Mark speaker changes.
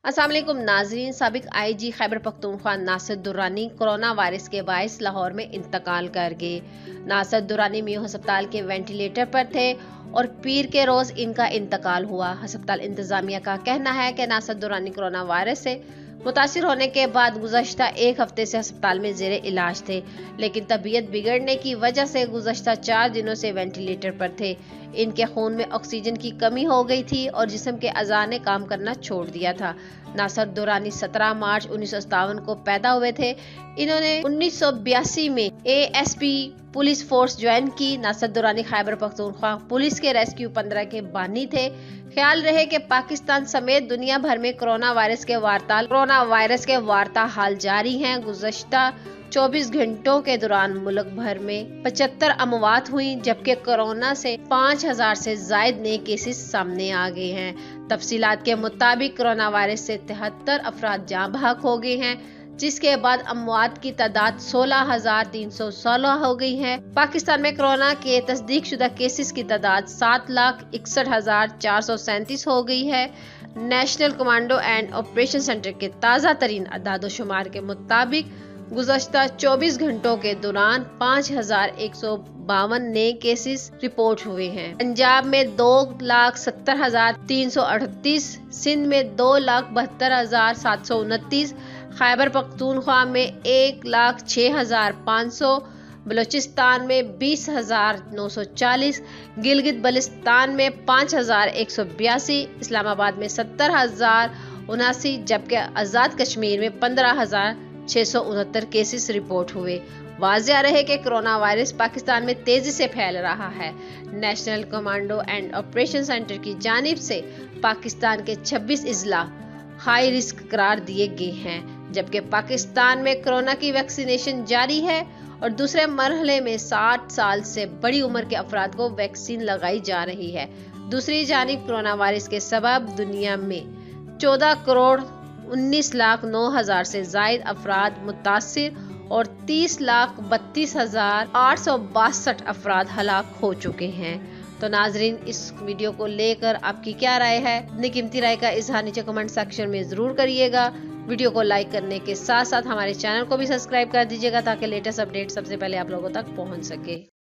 Speaker 1: अस्सलाम वालेकुम नाजरीन। साबिक IG Khyber Pakhtunkhwa Nasir Durrani corona virus के बायस लाहौर में इंतकाल कर गए। नासिर दुर्रानी मियो अस्पताल के वेंटिलेटर पर थे और पीर के रोज इनका इंतकाल हुआ। अस्पताल इंतजामिया का कहना है कि नासिर दुर्रानी कोरोना वायरस से मुतासिर होने के बाद गुज़श्ता एक हफ्ते से अस्पताल में जेरे इलाज थे, लेकिन तबीयत बिगड़ने की वजह से गुज़श्ता 4 दिनों से वेंटिलेटर पर थे। इनके खून में ऑक्सीजन की कमी हो गई थी और जिस्म के अज़ा ने काम करना छोड़ दिया था। नासिर दुर्रानी 17 मार्च 1957 को पैदा हुए थे। इन्होंने 1982 में ASP पुलिस फोर्स ज्वाइन की। नासिर दुर्रानी खैबर पख्तूनख्वा पुलिस के रेस्क्यू 15 के बानी थे। ख्याल रहे कि पाकिस्तान समेत दुनिया भर में कोरोना वायरस के वार्ता हाल जारी हैं। गुज़श्ता 24 घंटों के दौरान मुल्क भर में 75 अमवात हुई, जबकि कोरोना से 5000 से जायद नए केसेस सामने आ गए हैं। तफसीलात के मुताबिक कोरोना वायरस से 73 अफराद जाँ बहक हो गए हैं, जिसके बाद अमवात की तादाद 16,316 हो गई है। पाकिस्तान में कोरोना के तस्दीक शुदा केसेस की तादाद 7,61,437 हो गई है। National commando and operation centre के ताज़ा तरीन अदाद-ओ-शुमार के मुताबिक गुज़श्ता 24 घंटों के दौरान 5,152 नए केसेस रिपोर्ट हुए हैं। पंजाब में 2,70,338, सिंध में 2,72,729, खैबर पख्तूनख्वा में 1,06,500, बलूचिस्तान में 20,940, गिलगित बल्तिस्तान में 5,182, इस्लामाबाद में 70,079, जबकि आज़ाद कश्मीर में 15,669 केसेस रिपोर्ट हुए। वाज़ेह रहे कि कोरोना वायरस पाकिस्तान में तेजी से फैल रहा है। National commando and operation centre की जानिब से पाकिस्तान के 26 अजला हाई रिस्क करार दिए गए हैं, जबकि पाकिस्तान में कोरोना की वैक्सीनेशन जारी है और दूसरे मरहले में 60 साल से बड़ी उम्र के अफराद को वैक्सीन लगाई जा रही है। दूसरी जानिब कोरोना वायरस के सबब दुनिया में 14,19,09,000 से जायद अफराद मुतासिर और 30,32,862 अफराद हलाक हो चुके हैं। तो नाजरीन, इस वीडियो को लेकर आपकी क्या राय है? अपनी कीमती राय का इजहार नीचे कमेंट सेक्शन में जरूर करिएगा। वीडियो को लाइक करने के साथ साथ हमारे चैनल को भी सब्सक्राइब कर दीजिएगा ताकि लेटेस्ट अपडेट सबसे पहले आप लोगों तक पहुंच सके।